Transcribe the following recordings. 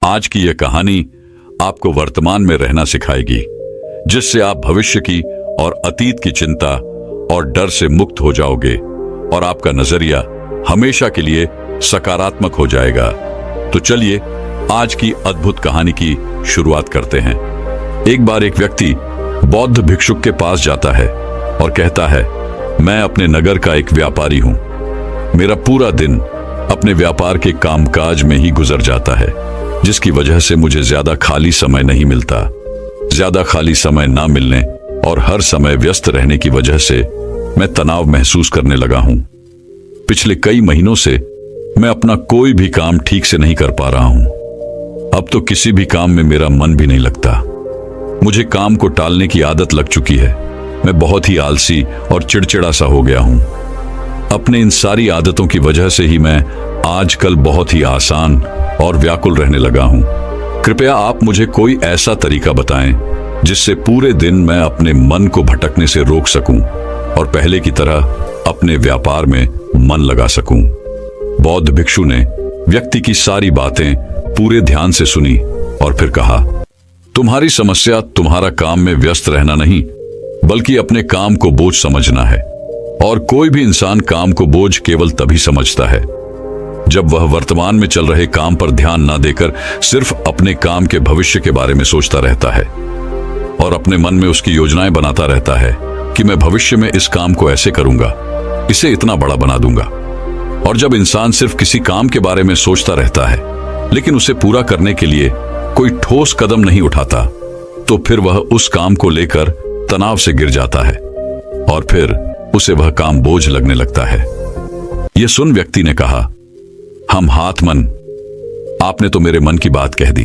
आज की यह कहानी आपको वर्तमान में रहना सिखाएगी, जिससे आप भविष्य की और अतीत की चिंता और डर से मुक्त हो जाओगे और आपका नजरिया हमेशा के लिए सकारात्मक हो जाएगा। तो चलिए आज की अद्भुत कहानी की शुरुआत करते हैं। एक बार एक व्यक्ति बौद्ध भिक्षुक के पास जाता है और कहता है, मैं अपने नगर का एक व्यापारी हूं। मेरा पूरा दिन अपने व्यापार के कामकाज में ही गुजर जाता है, जिसकी वजह से मुझे ज्यादा खाली समय नहीं मिलता। ज्यादा खाली समय ना मिलने और हर समय व्यस्त रहने की वजह से मैं तनाव महसूस करने लगा हूं। पिछले कई महीनों से मैं अपना कोई भी काम ठीक से नहीं कर पा रहा हूं। अब तो किसी भी काम में मेरा मन भी नहीं लगता। मुझे काम को टालने की आदत लग चुकी है। मैं बहुत ही आलसी और चिड़चिड़ा सा हो गया हूं। अपने इन सारी आदतों की वजह से ही मैं आजकल बहुत ही आसान और व्याकुल रहने लगा हूं। कृपया आप मुझे कोई ऐसा तरीका बताएं जिससे पूरे दिन मैं अपने मन को भटकने से रोक सकूं और पहले की तरह अपने व्यापार में मन लगा सकूं। बौद्ध भिक्षु ने व्यक्ति की सारी बातें पूरे ध्यान से सुनी और फिर कहा, तुम्हारी समस्या तुम्हारा काम में व्यस्त रहना नहीं, बल्कि अपने काम को बोझ समझना है। और कोई भी इंसान काम को बोझ केवल तभी समझता है जब वह वर्तमान में चल रहे काम पर ध्यान ना देकर सिर्फ अपने काम के भविष्य के बारे में सोचता रहता है और अपने मन में उसकी योजनाएं बनाता रहता है कि मैं भविष्य में इस काम को ऐसे करूंगा, इसे इतना बड़ा बना दूंगा। और जब इंसान सिर्फ किसी काम के बारे में सोचता रहता है लेकिन उसे पूरा करने के लिए कोई ठोस कदम नहीं उठाता, तो फिर वह उस काम को लेकर तनाव से गिर जाता है और फिर उसे वह काम बोझ लगने लगता है। यह सुन व्यक्ति ने कहा, हम हाथ मन, आपने तो मेरे मन की बात कह दी।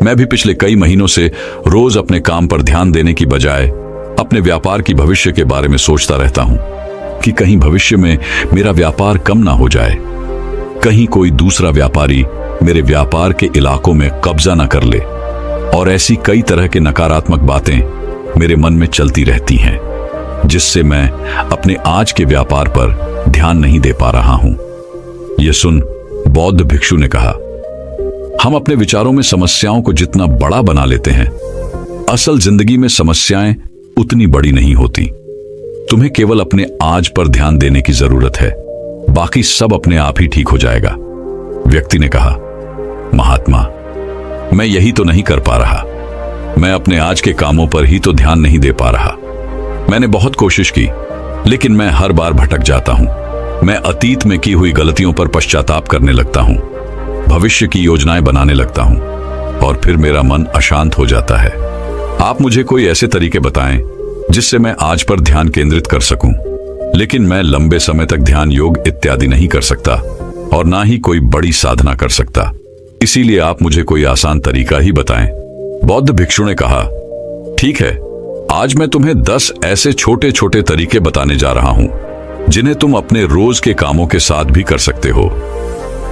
मैं भी पिछले कई महीनों से रोज अपने काम पर ध्यान देने की बजाय अपने व्यापार की भविष्य के बारे में सोचता रहता हूं कि कहीं भविष्य में मेरा व्यापार कम ना हो जाए, कहीं कोई दूसरा व्यापारी मेरे व्यापार के इलाकों में कब्जा ना कर ले। और ऐसी कई तरह के नकारात्मक बातें मेरे मन में चलती रहती हैं, जिससे मैं अपने आज के व्यापार पर ध्यान नहीं दे पा रहा हूं। यह सुन बौद्ध भिक्षु ने कहा, हम अपने विचारों में समस्याओं को जितना बड़ा बना लेते हैं, असल जिंदगी में समस्याएं उतनी बड़ी नहीं होती। तुम्हें केवल अपने आज पर ध्यान देने की जरूरत है, बाकी सब अपने आप ही ठीक हो जाएगा। व्यक्ति ने कहा, महात्मा, मैं यही तो नहीं कर पा रहा। मैं अपने आज के कामों पर ही तो ध्यान नहीं दे पा रहा। मैंने बहुत कोशिश की, लेकिन मैं हर बार भटक जाता हूं। मैं अतीत में की हुई गलतियों पर पश्चाताप करने लगता हूं, भविष्य की योजनाएं बनाने लगता हूं और फिर मेरा मन अशांत हो जाता है। आप मुझे कोई ऐसे तरीके बताएं जिससे मैं आज पर ध्यान केंद्रित कर सकूं, लेकिन मैं लंबे समय तक ध्यान योग इत्यादि नहीं कर सकता और ना ही कोई बड़ी साधना कर सकता। इसीलिए आप मुझे कोई आसान तरीका ही बताएं। बौद्ध भिक्षु ने कहा, ठीक है, आज मैं तुम्हें 10 ऐसे छोटे छोटे तरीके बताने जा रहा हूं जिन्हें तुम अपने रोज के कामों के साथ भी कर सकते हो।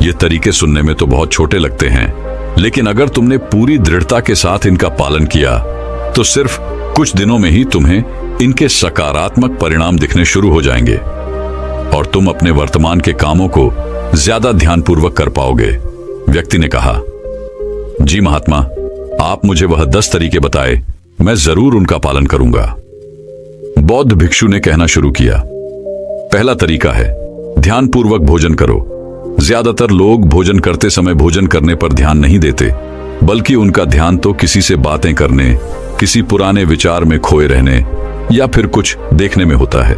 ये तरीके सुनने में तो बहुत छोटे लगते हैं, लेकिन अगर तुमने पूरी दृढ़ता के साथ इनका पालन किया तो सिर्फ कुछ दिनों में ही तुम्हें इनके सकारात्मक परिणाम दिखने शुरू हो जाएंगे और तुम अपने वर्तमान के कामों को ज्यादा ध्यानपूर्वक कर पाओगे। व्यक्ति ने कहा, जी महात्मा, आप मुझे वह 10 तरीके बताए, मैं जरूर उनका पालन करूंगा। बौद्ध भिक्षु ने कहना शुरू किया, पहला तरीका है, ध्यानपूर्वक भोजन करो। ज्यादातर लोग भोजन करते समय भोजन करने पर ध्यान नहीं देते, बल्कि उनका ध्यान तो किसी से बातें करने, किसी पुराने विचार में खोए रहने या फिर कुछ देखने में होता है,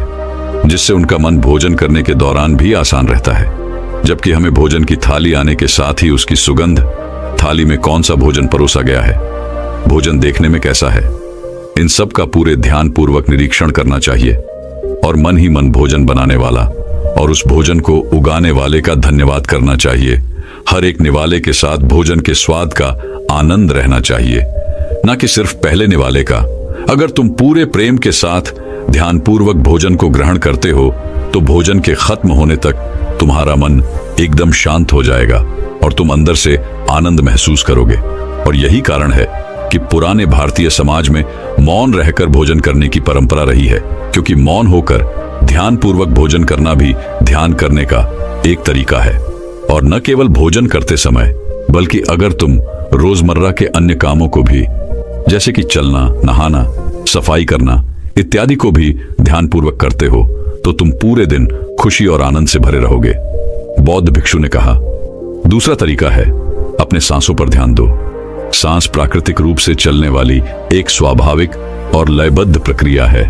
जिससे उनका मन भोजन करने के दौरान भी आसान रहता है। जबकि हमें भोजन की थाली आने के साथ ही उसकी सुगंध, थाली में कौन सा भोजन परोसा गया है, भोजन देखने में कैसा है, इन सब का पूरे ध्यानपूर्वक निरीक्षण करना चाहिए और मन ही मन भोजन बनाने वाला और उस भोजन को उगाने वाले का धन्यवाद करना चाहिए। हर एक निवाले के साथ भोजन के स्वाद का आनंद रहना चाहिए, ना कि सिर्फ पहले निवाले का। अगर तुम पूरे प्रेम के साथ ध्यानपूर्वक भोजन को ग्रहण करते हो तो भोजन के खत्म होने तक तुम्हारा मन एकदम शांत हो जाएगा और तुम अंदर से आनंद महसूस करोगे। और यही कारण है कि पुराने भारतीय समाज में मौन रहकर भोजन करने की परंपरा रही है, क्योंकि मौन होकर ध्यानपूर्वक भोजन करना भी ध्यान करने का एक तरीका है। और न केवल भोजन करते समय बल्कि अगर तुम रोजमर्रा के अन्य कामों को भी, जैसे कि चलना, नहाना, सफाई करना इत्यादि को भी ध्यानपूर्वक करते हो, तो तुम पूरे दिन खुशी और आनंद से भरे रहोगे। बौद्ध भिक्षु ने कहा, दूसरा तरीका है अपने सांसों पर ध्यान दो। सांस प्राकृतिक रूप से चलने वाली एक स्वाभाविक और लयबद्ध प्रक्रिया है।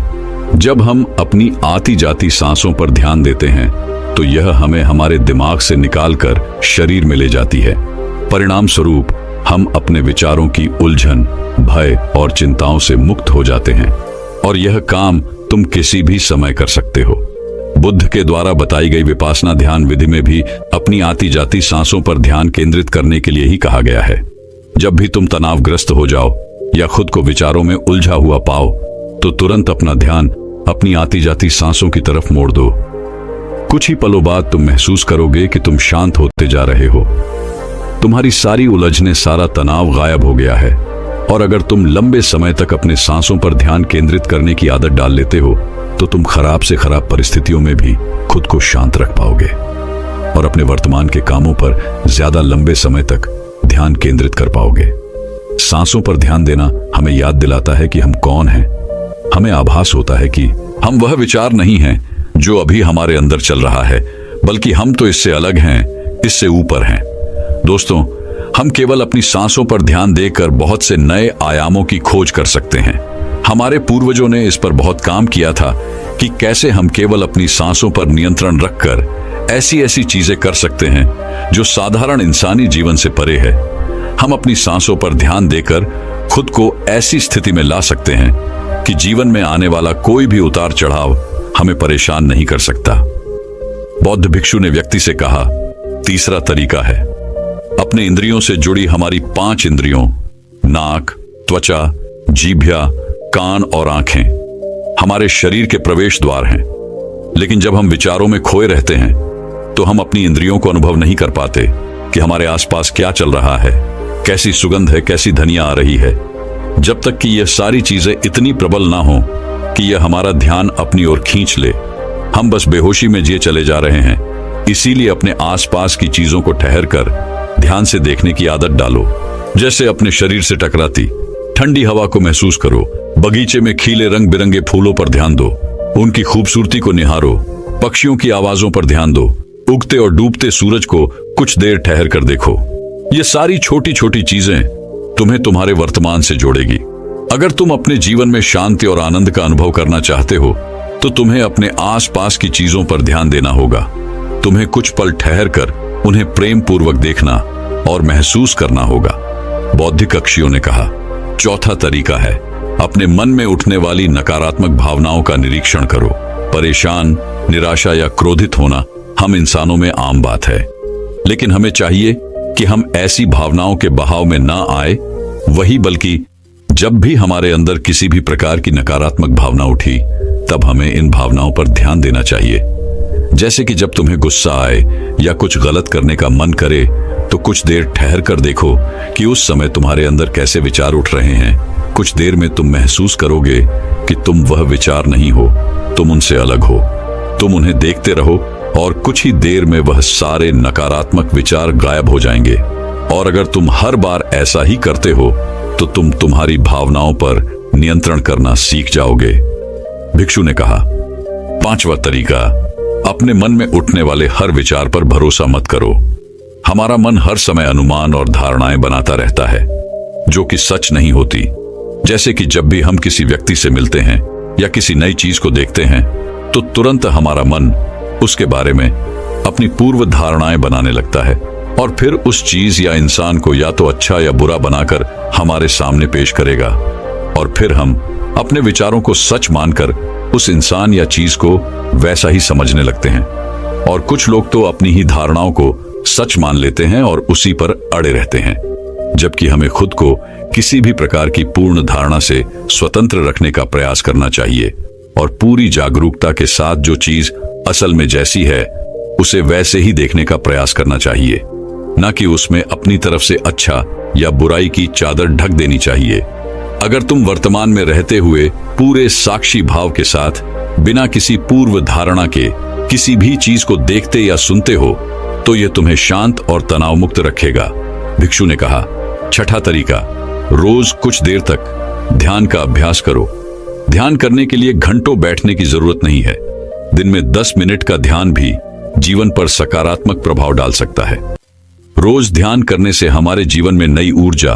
जब हम अपनी आती जाती सांसों पर ध्यान देते हैं तो यह हमें हमारे दिमाग से निकालकर शरीर में ले जाती है। परिणाम स्वरूप हम अपने विचारों की उलझन, भय और चिंताओं से मुक्त हो जाते हैं और यह काम तुम किसी भी समय कर सकते हो। बुद्ध के द्वारा बताई गई विपासना ध्यान विधि में भी अपनी आती जाती सांसों पर ध्यान केंद्रित करने के लिए ही कहा गया है। जब भी तुम तनावग्रस्त हो जाओ या खुद को विचारों में उलझा हुआ पाओ तो तुरंत अपना ध्यान अपनी आती जाती सांसों की तरफ मोड़ दो। कुछ ही पलों बाद तुम महसूस करोगे कि तुम शांत होते जा रहे हो। तुम्हारी सारी उलझने, सारा तनाव गायब हो गया है। और अगर तुम लंबे समय तक अपने सांसों पर ध्यान केंद्रित करने की आदत डाल लेते हो तो तुम खराब से खराब परिस्थितियों में भी खुद को शांत रख पाओगे और अपने वर्तमान के कामों पर ज्यादा लंबे समय तक ध्यान केंद्रित कर पाओगे। सांसों पर ध्यान देना हमें याद दिलाता है कि हम कौन हैं। हमें आभास होता है कि हम वह विचार नहीं हैं जो अभी हमारे अंदर चल रहा है, बल्कि हम तो इससे अलग हैं, इससे ऊपर हैं। दोस्तों, हम केवल अपनी सांसों पर ध्यान देकर बहुत से नए आयामों की खोज कर सकते हैं। हमारे पूर्वजों ने इस पर बहुत काम किया था कि कैसे हम केवल अपनी सांसों पर नियंत्रण रखकर ऐसी ऐसी चीजें कर सकते हैं जो साधारण इंसानी जीवन से परे है। हम अपनी सांसों पर ध्यान देकर खुद को ऐसी स्थिति में ला सकते हैं कि जीवन में आने वाला कोई भी उतार चढ़ाव हमें परेशान नहीं कर सकता। बौद्ध भिक्षु ने व्यक्ति से कहा, तीसरा तरीका है अपने इंद्रियों से जुड़ी हमारी 5 इंद्रियों, नाक, त्वचा, जीभ्या, कान और आंखें हमारे शरीर के प्रवेश द्वार हैं। लेकिन जब हम विचारों में खोए रहते हैं तो हम अपनी इंद्रियों को अनुभव नहीं कर पाते कि हमारे आसपास क्या चल रहा है, कैसी सुगंध है, कैसी ध्वनियां आ रही है। जब तक कि यह सारी चीजें इतनी प्रबल ना हो कि यह हमारा ध्यान अपनी ओर खींच ले, हम बस बेहोशी में जिए चले जा रहे हैं। इसीलिए अपने आसपास की चीजों को ठहर कर ध्यान से देखने की आदत डालो। जैसे अपने शरीर से टकराती ठंडी हवा को महसूस करो, बगीचे में खिले रंग बिरंगे फूलों पर ध्यान दो, उनकी खूबसूरती को निहारो, पक्षियों की आवाजों पर ध्यान दो, उगते और डूबते सूरज को कुछ देर ठहर कर देखो। ये सारी छोटी छोटी चीजें तुम्हें तुम्हारे वर्तमान से जोड़ेगी। अगर तुम अपने जीवन में शांति और आनंद का अनुभव करना चाहते हो तो तुम्हें अपने आसपास की चीजों पर ध्यान देना होगा। तुम्हें कुछ पल ठहर कर उन्हें प्रेम पूर्वक देखना और महसूस करना होगा। बौद्धिक कक्षियों ने कहा, चौथा तरीका है अपने मन में उठने वाली नकारात्मक भावनाओं का निरीक्षण करो। परेशान, निराशा या क्रोधित होना हम इंसानों में आम बात है, लेकिन हमें चाहिए कि हम ऐसी भावनाओं के बहाव में ना आए। वही बल्कि जब भी हमारे अंदर किसी भी प्रकार की नकारात्मक भावना उठी तब हमें इन भावनाओं पर ध्यान देना चाहिए। जैसे कि जब तुम्हें गुस्सा आए या कुछ गलत करने का मन करे तो कुछ देर ठहर कर देखो कि उस समय तुम्हारे अंदर कैसे विचार उठ रहे हैं। कुछ देर में तुम महसूस करोगे कि तुम वह विचार नहीं हो, तुम उनसे अलग हो। तुम उन्हें देखते रहो और कुछ ही देर में वह सारे नकारात्मक विचार गायब हो जाएंगे। और अगर तुम हर बार ऐसा ही करते हो तो तुम तुम्हारी भावनाओं पर नियंत्रण करना सीख जाओगे। भिक्षु ने कहा, पांचवा तरीका, अपने मन में उठने वाले हर विचार पर भरोसा मत करो। हमारा मन हर समय अनुमान और धारणाएं बनाता रहता है जो कि सच नहीं होती। जैसे कि जब भी हम किसी व्यक्ति से मिलते हैं या किसी नई चीज को देखते हैं तो तुरंत हमारा मन उसके बारे में अपनी पूर्व धारणाएं बनाने लगता है और फिर उस चीज या इंसान को या तो अच्छा या बुरा बनाकर हमारे सामने पेश करेगा और फिर हम अपने विचारों को सच मानकर उस इंसान या चीज को वैसा ही समझने लगते हैं। और कुछ लोग तो अपनी ही धारणाओं को सच मान लेते हैं और उसी पर अड़े रहते हैं, जबकि हमें खुद को किसी भी प्रकार की पूर्ण धारणा से स्वतंत्र रखने का प्रयास करना चाहिए और पूरी जागरूकता के साथ जो चीज असल में जैसी है उसे वैसे ही देखने का प्रयास करना चाहिए, न कि उसमें अपनी तरफ से अच्छा या बुराई की चादर ढक देनी चाहिए। अगर तुम वर्तमान में रहते हुए पूरे साक्षी भाव के साथ बिना किसी पूर्व धारणा के किसी भी चीज को देखते या सुनते हो तो यह तुम्हें शांत और तनाव मुक्त रखेगा। भिक्षु ने कहा, छठा तरीका, रोज कुछ देर तक ध्यान का अभ्यास करो। ध्यान करने के लिए घंटों बैठने की जरूरत नहीं है। दिन में 10 मिनट का ध्यान भी जीवन पर सकारात्मक प्रभाव डाल सकता है। रोज ध्यान करने से हमारे जीवन में नई ऊर्जा,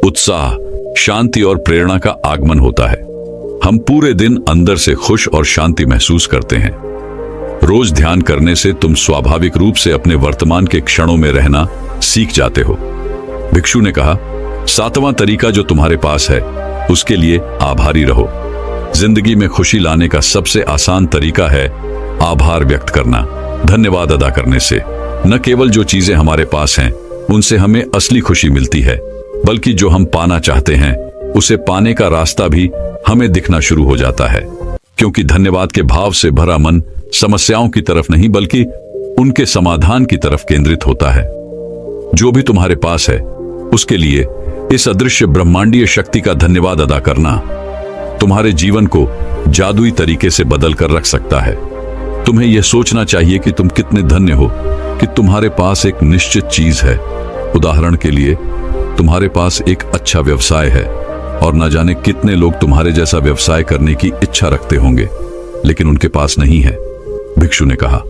उत्साह, शांति और प्रेरणा का आगमन होता है। हम पूरे दिन अंदर से खुश और शांति महसूस करते हैं। रोज ध्यान करने से तुम स्वाभाविक रूप से अपने वर्तमान के क्षणों में रहना सीख जाते हो। भिक्षु ने कहा, सातवां तरीका जो तुम्हारे पास है उसके लिए आभारी रहो। जिंदगी में खुशी लाने का सबसे आसान तरीका है आभार व्यक्त करना। धन्यवाद अदा करने से न केवल जो चीजें हमारे पास हैं उनसे हमें असली खुशी मिलती है, बल्कि जो हम पाना चाहते हैं उसे पाने का रास्ता भी हमें दिखना शुरू हो जाता है। क्योंकि धन्यवाद के भाव से भरा मन समस्याओं की तरफ नहीं बल्कि उनके समाधान की तरफ केंद्रित होता है। जो भी तुम्हारे पास है उसके लिए इस अदृश्य ब्रह्मांडीय शक्ति का धन्यवाद अदा करना तुम्हारे जीवन को जादुई तरीके से बदल कर रख सकता है। तुम्हें यह सोचना चाहिए कि तुम कितने धन्य हो कि तुम्हारे पास एक निश्चित चीज है। उदाहरण के लिए, तुम्हारे पास एक अच्छा व्यवसाय है और न जाने कितने लोग तुम्हारे जैसा व्यवसाय करने की इच्छा रखते होंगे, लेकिन उनके पास नहीं है। भिक्षु ने कहा,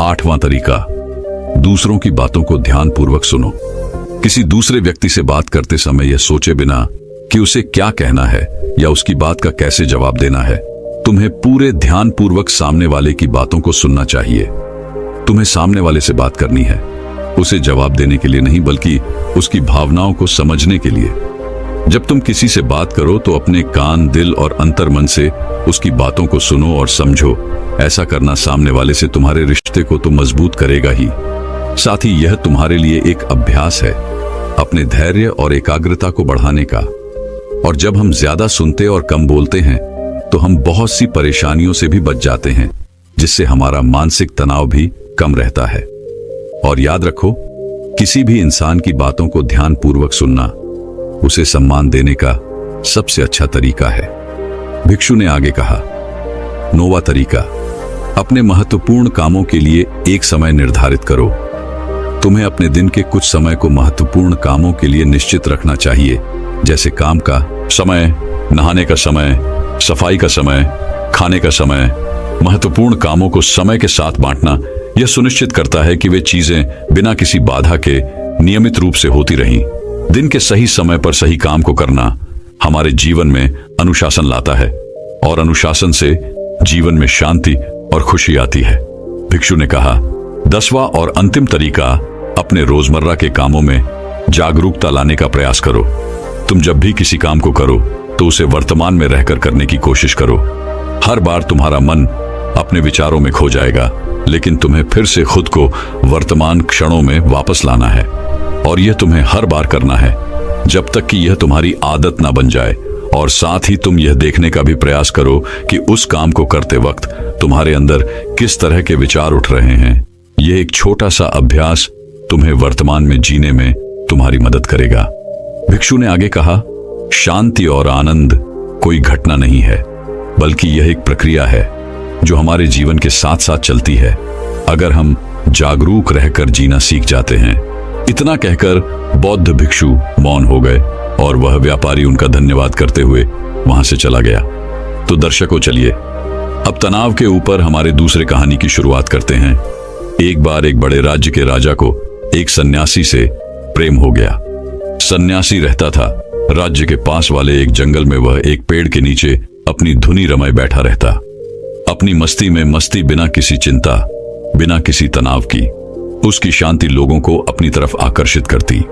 आठवां तरीका, दूसरों की बातों को ध्यानपूर्वक सुनो। किसी दूसरे व्यक्ति से बात करते समय यह सोचे बिना कि उसे क्या कहना है या उसकी बात का कैसे जवाब देना है, तुम्हें पूरे ध्यानपूर्वक सामने वाले की बातों को सुनना चाहिए। तुम्हें सामने वाले से बात करनी है, उसे जवाब देने के लिए नहीं बल्कि उसकी भावनाओं को समझने के लिए। जब तुम किसी से बात करो तो अपने कान, दिल और अंतर्मन से उसकी बातों को सुनो और समझो। ऐसा करना सामने वाले से तुम्हारे रिश्ते को तो मजबूत करेगा ही, साथ ही यह तुम्हारे लिए एक अभ्यास है अपने धैर्य और एकाग्रता को बढ़ाने का। और जब हम ज्यादा सुनते और कम बोलते हैं तो हम बहुत सी परेशानियों से भी बच जाते हैं, जिससे हमारा मानसिक तनाव भी कम रहता है। और याद रखो, किसी भी इंसान की बातों को ध्यानपूर्वक सुनना उसे सम्मान देने का सबसे अच्छा तरीका है। भिक्षु ने आगे कहा, नौवां तरीका, अपने महत्वपूर्ण कामों के लिए एक समय निर्धारित करो। तुम्हें अपने दिन के कुछ समय को महत्वपूर्ण कामों के लिए निश्चित रखना चाहिए, जैसे काम का समय, नहाने का समय, सफाई का समय, खाने का समय। महत्वपूर्ण कामों को समय के साथ बांटना यह सुनिश्चित करता है कि वे चीजें बिना किसी बाधा के नियमित रूप से होती रहें। दिन के सही समय पर सही काम को करना हमारे जीवन में अनुशासन लाता है और अनुशासन से जीवन में शांति और खुशी आती है। भिक्षु ने कहा, 10वां और अंतिम तरीका, अपने रोजमर्रा के कामों में जागरूकता लाने का प्रयास करो। तुम जब भी किसी काम को करो तो उसे वर्तमान में रहकर करने की कोशिश करो। हर बार तुम्हारा मन अपने विचारों में खो जाएगा, लेकिन तुम्हें फिर से खुद को वर्तमान क्षणों में वापस लाना है। और यह तुम्हें हर बार करना है जब तक कि यह तुम्हारी आदत ना बन जाए। और साथ ही तुम यह देखने का भी प्रयास करो कि उस काम को करते वक्त तुम्हारे अंदर किस तरह के विचार उठ रहे हैं। यह एक छोटा सा अभ्यास तुम्हें वर्तमान में जीने में तुम्हारी मदद करेगा। भिक्षु ने आगे कहा, शांति और आनंद कोई घटना नहीं है, बल्कि यह एक प्रक्रिया है जो हमारे जीवन के साथ साथ चलती है, अगर हम जागरूक रहकर जीना सीख जाते हैं। इतना कहकर बौद्ध भिक्षु मौन हो गए और वह व्यापारी उनका धन्यवाद करते हुए वहां से चला गया। तो दर्शकों, चलिए अब तनाव के ऊपर हमारे दूसरे कहानी की शुरुआत करते हैं। एक बार एक बड़े राज्य के राजा को एक सन्यासी से प्रेम हो गया। सन्यासी रहता था राज्य के पास वाले एक जंगल में। वह एक पेड़ के नीचे अपनी धुनी रमाए बैठा रहता, अपनी मस्ती में मस्ती, बिना किसी चिंता, बिना किसी तनाव की। उसकी शांति लोगों को अपनी तरफ आकर्षित करती।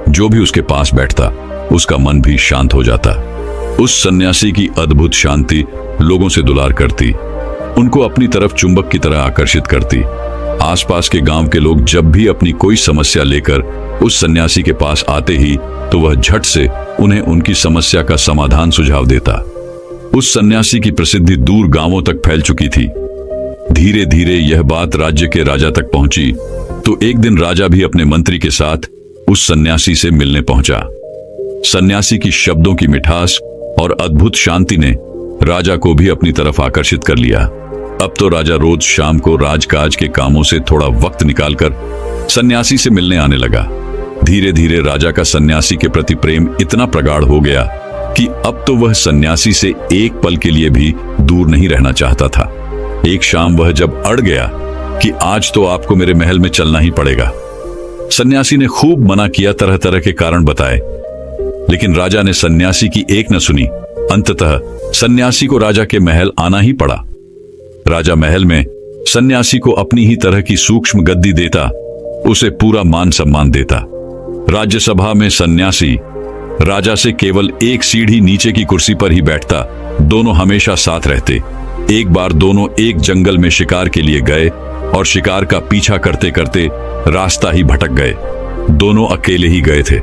जो भी उसके पास बैठता उसका मन भी शांत हो जाता। उस सन्यासी की अद्भुत शांति लोगों से दुलार करती, उनको अपनी तरफ चुंबक की तरह आकर्षित करती। आसपास के गांव के लोग जब भी अपनी कोई समस्या लेकर उस सन्यासी के पास आते ही तो वह झट से उन्हें उनकी समस्या का समाधान सुझाव देता। उस सन्यासी की प्रसिद्धि दूर गांवों तक फैल चुकी थी। धीरे धीरे यह बात राज्य के राजा तक पहुंची तो एक दिन राजा भी अपने मंत्री के साथ उस सन्यासी से मिलने पहुंचा। सन्यासी की शब्दों की मिठास और अद्भुत शांति ने राजा को भी अपनी तरफ आकर्षित कर लिया। अब तो राजा रोज शाम को राजकाज के कामों से थोड़ा वक्त निकालकर सन्यासी से मिलने आने लगा। धीरे धीरे राजा का सन्यासी के प्रति प्रेम इतना प्रगाढ़ हो गया कि अब तो वह सन्यासी से एक पल के लिए भी दूर नहीं रहना चाहता था। एक शाम वह जब अड़ गया कि आज तो आपको मेरे महल में चलना ही पड़ेगा। सन्यासी ने खूब मना किया, तरह तरह के कारण बताए, लेकिन राजा ने सन्यासी की एक न सुनी। अंततः सन्यासी को राजा के महल आना ही पड़ा। राजा महल में सन्यासी को अपनी ही तरह की सूक्ष्म गद्दी देता, उसे पूरा मान सम्मान देता। राज्यसभा में सन्यासी राजा से केवल एक सीढ़ी नीचे की कुर्सी पर ही बैठता। दोनों हमेशा साथ रहते। एक बार दोनों एक जंगल में शिकार के लिए गए और शिकार का पीछा करते करते रास्ता ही भटक गए। दोनों अकेले ही गए थे,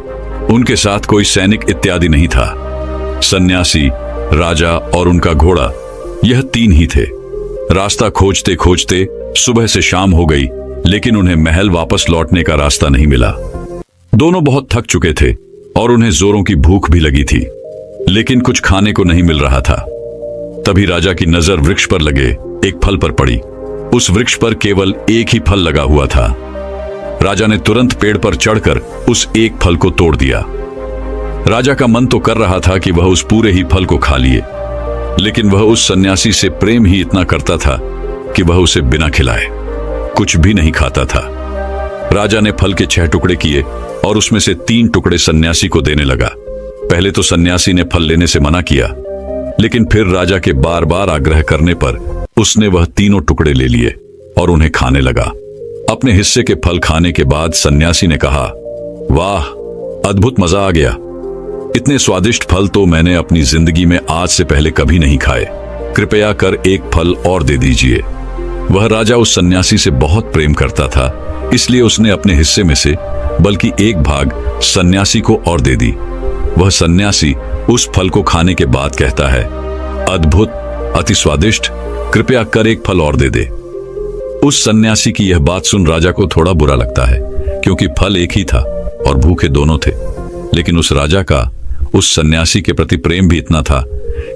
उनके साथ कोई सैनिक इत्यादि नहीं था। सन्यासी, राजा और उनका घोड़ा, यह तीन ही थे। रास्ता खोजते खोजते सुबह से शाम हो गई, लेकिन उन्हें महल वापस लौटने का रास्ता नहीं मिला। दोनों बहुत थक चुके थे और उन्हें जोरों की भूख भी लगी थी, लेकिन कुछ खाने को नहीं मिल रहा था। तभी राजा की नजर वृक्ष पर लगे एक फल पर पड़ी। उस वृक्ष पर केवल एक ही फल लगा हुआ था। राजा ने तुरंत पेड़ पर चढ़कर उस एक फल को तोड़ दिया। राजा का मन तो कर रहा था कि वह उस पूरे ही फल को खा लिए, लेकिन वह उस सन्यासी से प्रेम ही इतना करता था कि वह उसे बिना खिलाए कुछ भी नहीं खाता था। राजा ने फल के 6 टुकड़े किए और उसमें से 3 टुकड़े सन्यासी को देने लगा। पहले तो सन्यासी ने फल लेने से मना किया, लेकिन फिर राजा के बार बार आग्रह करने पर उसने वह तीनों टुकड़े ले लिए और उन्हें खाने लगा। अपने हिस्से के फल खाने के बाद सन्यासी ने कहा, वाह, अद्भुत मजा आ गया। इतने स्वादिष्ट फल तो मैंने अपनी जिंदगी में आज से पहले कभी नहीं खाए। कृपया कर एक फल और दे दीजिए। वह राजा उस सन्यासी से बहुत प्रेम करता था, इसलिए उसने अपने हिस्से में से बल्कि एक भाग सन्यासी को और दे दी। वह सन्यासी उस फल को खाने के बाद कहता है, अद्भुत, अति स्वादिष्ट, कृपया कर एक फल और दे दे। उस सन्यासी की यह बात सुन राजा को थोड़ा बुरा लगता है, क्योंकि फल एक ही था और भूखे दोनों थे। लेकिन उस राजा का उस सन्यासी के प्रति प्रेम भी इतना था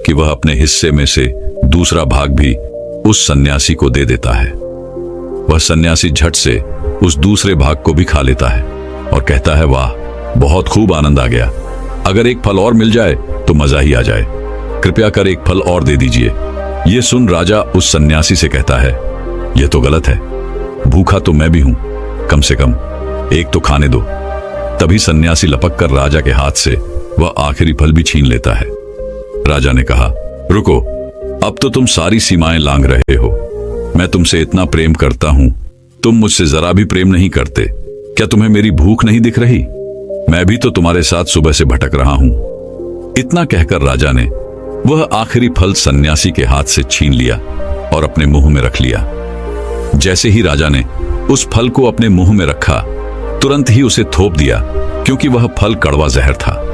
कि वह अपने हिस्से में से दूसरा भाग भी उस सन्यासी को दे देता है। वह सन्यासी झट से उस दूसरे भाग को भी खा लेता है और कहता है, वाह, बहुत खूब, आनंद आ गया। अगर एक फल और मिल जाए तो मजा ही आ जाए। कृपया कर एक फल और दे दीजिए। यह सुन राजा उस सन्यासी से कहता है, यह तो गलत है। भूखा तो मैं भी हूं, कम से कम एक तो खाने दो। तभी सन्यासी लपक कर राजा के हाथ से वह आखिरी फल भी छीन लेता है। राजा ने कहा, रुको, अब तो तुम सारी सीमाएं लांघ रहे हो। मैं तुमसे इतना प्रेम करता हूं, तुम मुझसे जरा भी प्रेम नहीं करते। क्या तुम्हें मेरी भूख नहीं दिख रही? मैं भी तो तुम्हारे साथ सुबह से भटक रहा हूं। इतना कहकर राजा ने वह आखिरी फल सन्यासी के हाथ से छीन लिया और अपने मुंह में रख लिया। जैसे ही राजा ने उस फल को अपने मुंह में रखा, तुरंत ही उसे थोप दिया, क्योंकि वह फल कड़वा जहर था।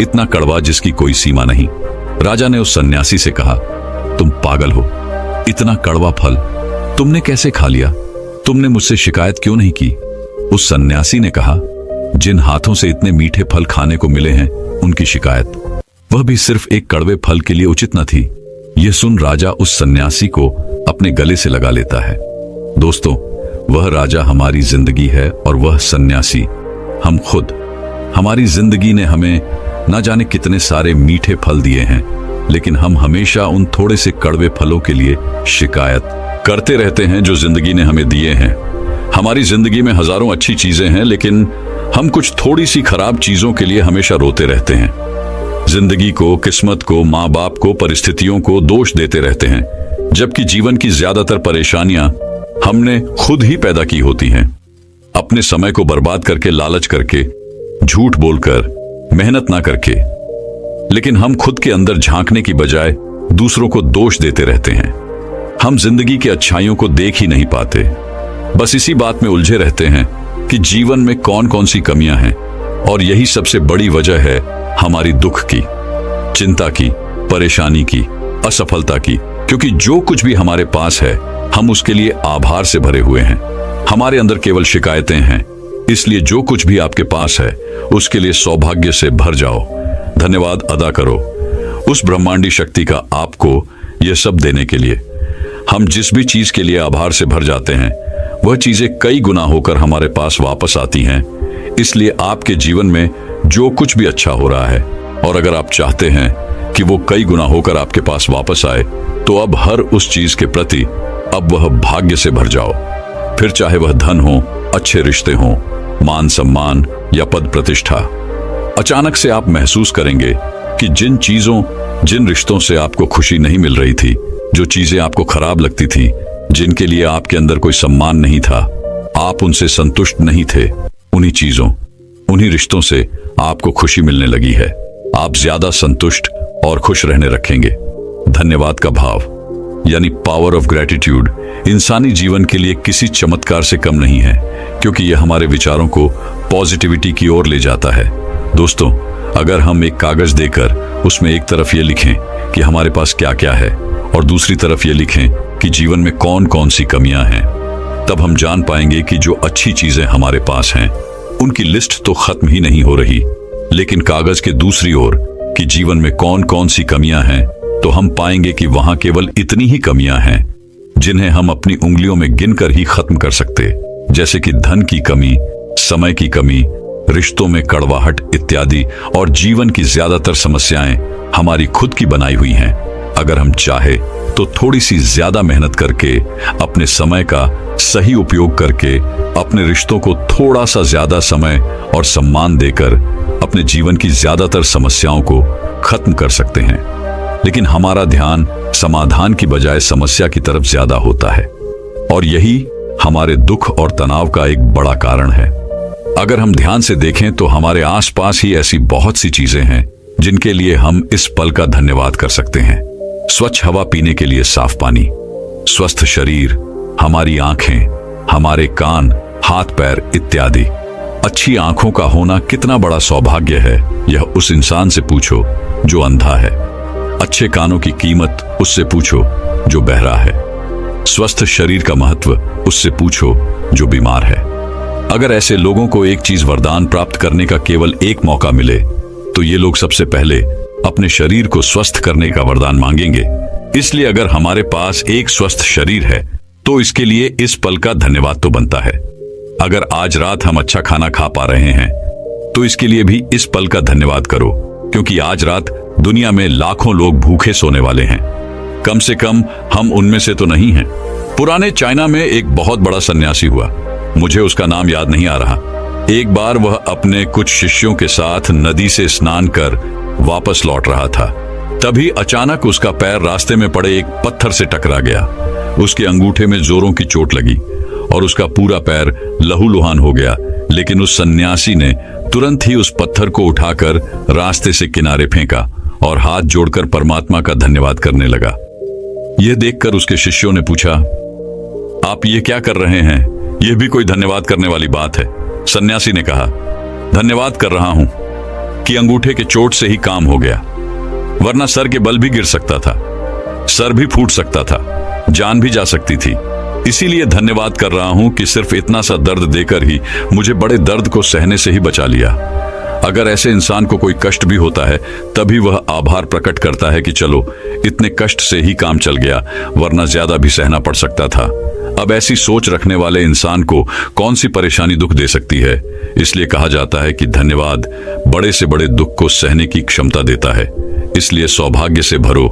इतना कड़वा जिसकी कोई सीमा नहीं। राजा ने उस सन्यासी से कहा, तुम पागल हो, इतना कड़वा फल तुमने कैसे खा लिया? तुमने मुझसे शिकायत क्यों नहीं की? उस सन्यासी ने कहा, जिन हाथों से इतने मीठे फल खाने को मिले हैं, उनकी शिकायत, वह भी सिर्फ एक कड़वे फल के लिए उचित न थी। यह सुन राजा उस सन्यासी को अपने गले से लगा लेता है। दोस्तों, वह राजा हमारी जिंदगी है और वह सन्यासी हम खुद। हमारी जिंदगी ने हमें न जाने कितने सारे मीठे फल दिए हैं, लेकिन हम हमेशा उन थोड़े से कड़वे फलों के लिए शिकायत करते रहते हैं जो जिंदगी ने हमें दिए हैं। हमारी जिंदगी में हजारों अच्छी चीजें हैं, लेकिन हम कुछ थोड़ी सी खराब चीजों के लिए हमेशा रोते रहते हैं। जिंदगी को, किस्मत को, माँ बाप को, परिस्थितियों को दोष देते रहते हैं, जबकि जीवन की ज्यादातर परेशानियां हमने खुद ही पैदा की होती हैं। अपने समय को बर्बाद करके, लालच करके, झूठ बोलकर, मेहनत ना करके। लेकिन हम खुद के अंदर झांकने की बजाय दूसरों को दोष देते रहते हैं। हम जिंदगी की अच्छाइयों को देख ही नहीं पाते, बस इसी बात में उलझे रहते हैं कि जीवन में कौन कौन सी कमियां हैं। और यही सबसे बड़ी वजह है हमारी दुख की, चिंता की, परेशानी की, असफलता की। क्योंकि जो कुछ भी हमारे पास है, हम उसके लिए आभार से भरे हुए हैं। हमारे अंदर केवल शिकायतें हैं। इसलिए जो कुछ भी आपके पास है, उसके लिए सौभाग्य से भर जाओ, धन्यवाद अदा करो उस ब्रह्मांडी शक्ति का, आपको यह सब देने के लिए। हम जिस भी चीज के लिए आभार से भर जाते हैं, वह चीजें कई गुना होकर हमारे पास वापस आती हैं। इसलिए आपके जीवन में जो कुछ भी अच्छा हो रहा है, और अगर आप चाहते हैं कि वो कई गुना होकर आपके पास वापस आए, तो अब हर उस चीज के प्रति अब वह भाग्य से भर जाओ। फिर चाहे वह धन हो, अच्छे रिश्ते हों, मान सम्मान या पद प्रतिष्ठा। अचानक से आप महसूस करेंगे कि जिन रिश्तों से आपको खुशी नहीं मिल रही थी, जो चीजें आपको खराब लगती थी, जिनके लिए आपके अंदर कोई सम्मान नहीं था, आप उनसे संतुष्ट नहीं थे, उन्हीं चीजों, उन्हीं रिश्तों से आपको खुशी मिलने लगी है। आप ज्यादा संतुष्ट और खुश रहने रखेंगे। धन्यवाद का भाव यानी पावर ऑफ ग्रेटिट्यूड इंसानी जीवन के लिए किसी चमत्कार से कम नहीं है, क्योंकि यह हमारे विचारों को पॉजिटिविटी की ओर ले जाता है। दोस्तों, अगर हम एक कागज देकर उसमें एक तरफ ये लिखें कि हमारे पास क्या क्या है और दूसरी तरफ ये लिखें कि जीवन में कौन कौन सी कमियां हैं, तब हम जान पाएंगे कि जो अच्छी चीजें हमारे पास हैं उनकी लिस्ट तो खत्म ही नहीं हो रही, लेकिन कागज के दूसरी ओर कि जीवन में कौन कौन सी कमियां हैं, तो हम पाएंगे कि वहां केवल इतनी ही कमियां हैं जिन्हें हम अपनी उंगलियों में गिनकर ही खत्म कर सकते, जैसे कि धन की कमी, समय की कमी, रिश्तों में कड़वाहट इत्यादि। और जीवन की ज्यादातर समस्याएं हमारी खुद की बनाई हुई हैं। अगर हम चाहे तो थोड़ी सी ज्यादा मेहनत करके, अपने समय का सही उपयोग करके, अपने रिश्तों को थोड़ा सा ज्यादा समय और सम्मान देकर अपने जीवन की ज्यादातर समस्याओं को खत्म कर सकते हैं। लेकिन हमारा ध्यान समाधान की बजाय समस्या की तरफ ज्यादा होता है, और यही हमारे दुख और तनाव का एक बड़ा कारण है। अगर हम ध्यान से देखें तो हमारे आसपास ही ऐसी बहुत सी चीजें हैं जिनके लिए हम इस पल का धन्यवाद कर सकते हैं। स्वच्छ हवा पीने के लिए साफ पानी, स्वस्थ शरीर, हमारी आंखें, हमारे कान, हाथ पैर इत्यादि। अच्छी आंखों का होना कितना बड़ा सौभाग्य है, यह उस इंसान से पूछो जो अंधा है। अच्छे कानों की कीमत उससे पूछो जो बहरा है। स्वस्थ शरीर का महत्व उससे पूछो जो बीमार है। अगर ऐसे लोगों को एक चीज वरदान प्राप्त करने का केवल एक मौका मिले, तो ये लोग सबसे पहले अपने शरीर को स्वस्थ करने का वरदान मांगेंगे। इसलिए अगर हमारे पास एक स्वस्थ शरीर है, तो इसके लिए इस पल का धन्यवाद तो बनता है। अगर आज रात हम अच्छा खाना खा पा रहे हैं, तो इसके लिए भी इस पल का धन्यवाद करो, क्योंकि आज रात दुनिया में लाखों लोग भूखे सोने वाले हैं। कम से कम हम उनमें से तो नहीं हैं। पुराने चाइना में एक बहुत बड़ा सन्यासी हुआ, मुझे उसका नाम याद नहीं आ रहा। एक बार वह अपने कुछ शिष्यों के साथ नदी से स्नान कर वापस लौट रहा था। तभी अचानक उसका पैर रास्ते में पड़े एक पत्थर से टकरा गया। उसके अंगूठे में जोरों की चोट लगी और उसका पूरा पैर लहूलुहान हो गया। लेकिन उस सन्यासी ने तुरंत ही उस पत्थर को उठाकर रास्ते से किनारे फेंका और हाथ जोड़कर परमात्मा का धन्यवाद करने लगा। यह देखकर उसके शिष्यों ने पूछा, आप ये क्या कर रहे हैं? यह भी कोई धन्यवाद करने वाली बात है? सन्यासी ने कहा, धन्यवाद कर रहा हूं कि अंगूठे के चोट से ही काम हो गया, वरना सर के बल भी गिर सकता था, सर भी फूट सकता था, जान भी जा सकती थी। इसीलिए धन्यवाद कर रहा हूं कि सिर्फ इतना सा दर्द देकर ही मुझे बड़े दर्द को सहने से ही बचा लिया। अगर ऐसे इंसान को कोई कष्ट भी होता है, तभी वह आभार प्रकट करता है कि चलो इतने कष्ट से ही काम चल गया, वरना ज्यादा भी सहना पड़ सकता था। अब ऐसी सोच रखने वाले इंसान को कौन सी परेशानी दुख दे सकती है? इसलिए कहा जाता है कि धन्यवाद बड़े से बड़े दुख को सहने की क्षमता देता है। इसलिए सौभाग्य से भरो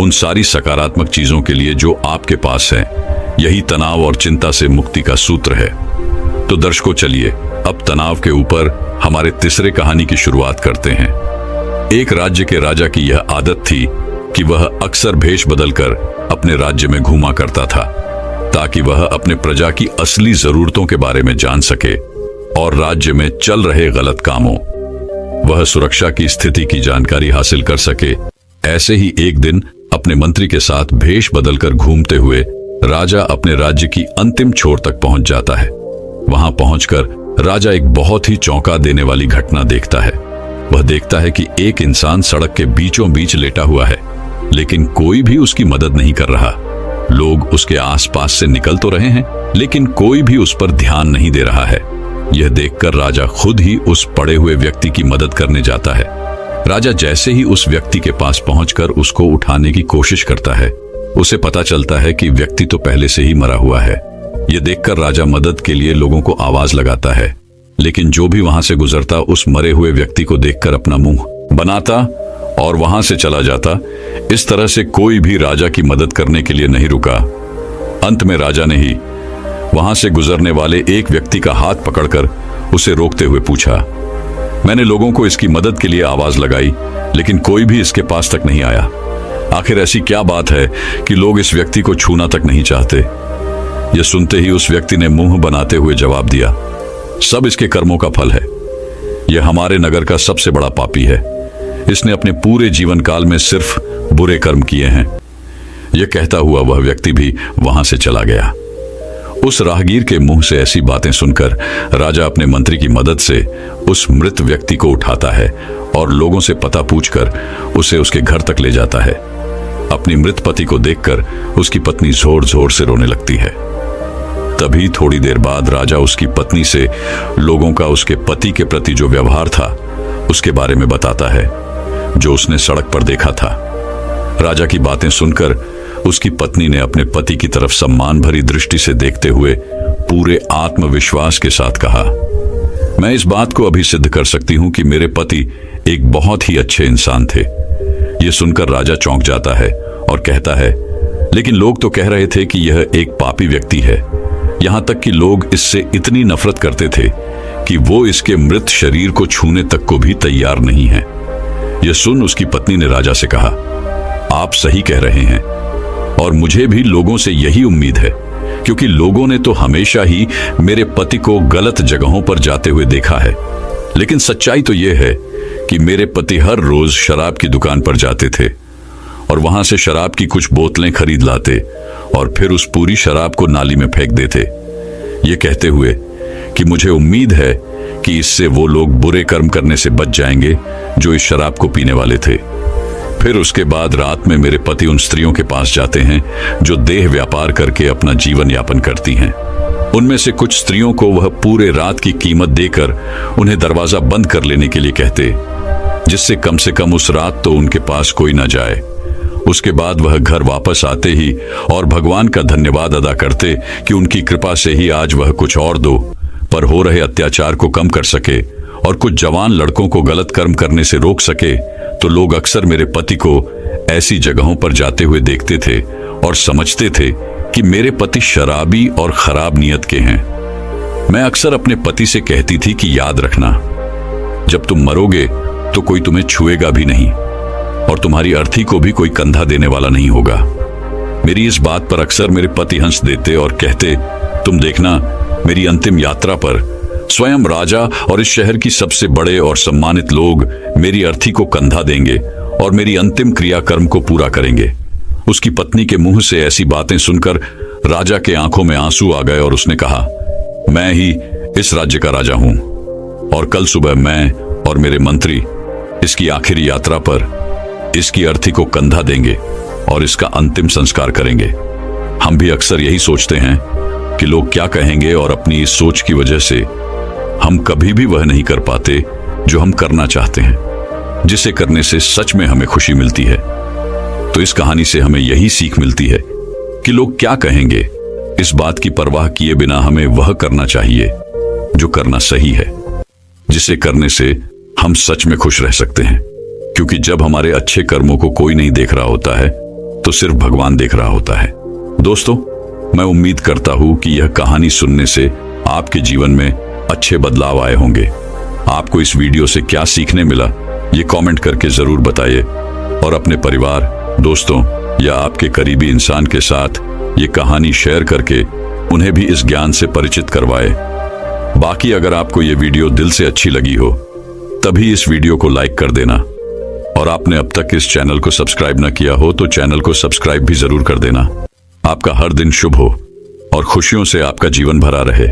उन सारी सकारात्मक चीजों के लिए जो आपके पास है। यही तनाव और चिंता से मुक्ति का सूत्र है। तो दर्शकों, चलिए अब तनाव के ऊपर हमारे तीसरे कहानी की शुरुआत करते हैं। एक राज्य के राजा की यह आदत थी कि वह अक्सर भेष बदलकर अपने राज्य में घूमा करता था, ताकि वह अपने प्रजा की असली जरूरतों के बारे में जान सके और राज्य में चल रहे गलत कामों, वह सुरक्षा की स्थिति की जानकारी हासिल कर सके। ऐसे ही एक दिन अपने मंत्री के साथ भेष बदलकर घूमते हुए राजा अपने राज्य की अंतिम छोर तक पहुंच जाता है। वहां पहुंचकर राजा एक बहुत ही चौंका देने वाली घटना देखता है। वह देखता है कि एक इंसान सड़क के बीचों बीच लेटा हुआ है, लेकिन कोई भी उसकी मदद नहीं कर रहा। लोग उसके आसपास से निकल तो रहे हैं, लेकिन कोई भी उस पर ध्यान नहीं दे रहा है। यह देखकर राजा खुद ही उस पड़े हुए व्यक्ति की मदद करने जाता है। राजा जैसे ही उस व्यक्ति के पास पहुंचकर उसको उठाने की कोशिश करता है, उसे पता चलता है कि व्यक्ति तो पहले से ही मरा हुआ है। ये देखकर राजा मदद के लिए लोगों को आवाज लगाता है, लेकिन जो भी वहां से गुजरता उस मरे हुए व्यक्ति को देखकर अपना मुंह बनाता और वहां से चला जाता। इस तरह से कोई भी राजा की मदद करने के लिए नहीं रुका। अंत में राजा ने ही वहां से गुजरने वाले एक व्यक्ति का हाथ पकड़कर उसे रोकते हुए पूछा, मैंने लोगों को इसकी मदद के लिए आवाज लगाई, लेकिन कोई भी इसके पास तक नहीं आया। आखिर ऐसी क्या बात है कि लोग इस व्यक्ति को छूना तक नहीं चाहते? यह सुनते ही उस व्यक्ति ने मुंह बनाते हुए जवाब दिया, सब इसके कर्मों का फल है। यह हमारे नगर का सबसे बड़ा पापी है। इसने अपने पूरे जीवन काल में सिर्फ बुरे कर्म किए हैं। यह कहता हुआ वह व्यक्ति भी वहां से चला गया। उस राहगीर के मुंह से ऐसी बातें सुनकर राजा अपने मंत्री की मदद से उस मृत व्यक्ति को उठाता है और लोगों से पता पूछकर उसे उसके घर तक ले जाता है। अपनी मृत पति को देखकर उसकी पत्नी जोर जोर से रोने लगती है। तभी थोड़ी देर बाद राजा उसकी पत्नी से लोगों का उसके पति के प्रति जो व्यवहार था उसके बारे में बताता है, जो उसने सड़क पर देखा था। राजा की बातें सुनकर उसकी पत्नी ने अपने पति की तरफ सम्मान भरी दृष्टि से देखते हुए पूरे आत्मविश्वास के साथ कहा, मैं इस बात को अभी सिद्ध कर सकती हूं कि मेरे पति एक बहुत ही अच्छे इंसान थे। यह सुनकर राजा चौंक जाता है और कहता है, लेकिन लोग तो कह रहे थे कि यह एक पापी व्यक्ति है। यहां तक कि लोग इससे इतनी नफरत करते थे कि वो इसके मृत शरीर को छूने तक को भी तैयार नहीं है। यह सुन उसकी पत्नी ने राजा से कहा, आप सही कह रहे हैं और मुझे भी लोगों से यही उम्मीद है, क्योंकि लोगों ने तो हमेशा ही मेरे पति को गलत जगहों पर जाते हुए देखा है। लेकिन सच्चाई तो यह है कि मेरे पति हर रोज शराब की दुकान पर जाते थे और वहां से शराब की कुछ बोतलें खरीद लाते और फिर उस पूरी शराब को नाली में फेंक देते, ये कहते हुए कि मुझे उम्मीद है कि इससे वो लोग बुरे कर्म करने से बच जाएंगे जो इस शराब को पीने वाले थे। फिर उसके बाद रात में मेरे पति उन स्त्रियों के पास जाते हैं जो देह व्यापार करके अपना जीवन यापन करती हैं। उनमें से कुछ स्त्रियों को वह पूरे रात की कीमत देकर उन्हें दरवाजा बंद कर लेने के लिए कहते, जिससे कम से कम उस रात तो उनके पास कोई न जाए। उसके बाद वह घर वापस आते ही और भगवान का धन्यवाद अदा करते कि उनकी कृपा से ही आज वह कुछ और दो पर हो रहे अत्याचार को कम कर सके और कुछ जवान लड़कों को गलत कर्म करने से रोक सके। तो लोग अक्सर मेरे पति को ऐसी जगहों पर जाते हुए देखते थे और समझते थे कि मेरे पति शराबी और खराब नियत के हैं। मैं अक्सर अपने पति से कहती थी कि याद रखना, जब तुम मरोगे तो कोई तुम्हें छुएगा भी नहीं और तुम्हारी अर्थी को भी कोई कंधा देने वाला नहीं होगा। मेरी इस बात पर अक्सर मेरे पति हंस देते और कहते, तुम देखना, मेरी अंतिम यात्रा पर स्वयं राजा और इस शहर की सबसे बड़े और सम्मानित लोग मेरी अर्थी को कंधा देंगे और मेरी अंतिम क्रियाकर्म को पूरा करेंगे। उसकी पत्नी के मुंह से ऐसी बातें सुनकर राजा के आंखों में आंसू आ गए और उसने कहा, मैं ही इस राज्य का राजा हूं और कल सुबह मैं और मेरे मंत्री इसकी आखिरी यात्रा पर इसकी अर्थी को कंधा देंगे और इसका अंतिम संस्कार करेंगे। हम भी अक्सर यही सोचते हैं कि लोग क्या कहेंगे और अपनी इस सोच की वजह से हम कभी भी वह नहीं कर पाते जो हम करना चाहते हैं, जिसे करने से सच में हमें खुशी मिलती है। तो इस कहानी से हमें यही सीख मिलती है कि लोग क्या कहेंगे, इस बात की परवाह किए बिना हमें वह करना चाहिए जो करना सही है, जिसे करने से हम सच में खुश रह सकते हैं। क्योंकि जब हमारे अच्छे कर्मों को कोई नहीं देख रहा होता है तो सिर्फ भगवान देख रहा होता है। दोस्तों, मैं उम्मीद करता हूं कि यह कहानी सुनने से आपके जीवन में अच्छे बदलाव आए होंगे। आपको इस वीडियो से क्या सीखने मिला, ये कमेंट करके जरूर बताइए और अपने परिवार, दोस्तों या आपके करीबी इंसान के साथ ये कहानी शेयर करके उन्हें भी इस ज्ञान से परिचित करवाए। बाकी अगर आपको ये वीडियो दिल से अच्छी लगी हो तभी इस वीडियो को लाइक कर देना और आपने अब तक इस चैनल को सब्सक्राइब न किया हो तो चैनल को सब्सक्राइब भी जरूर कर देना। आपका हर दिन शुभ हो और खुशियों से आपका जीवन भरा रहे।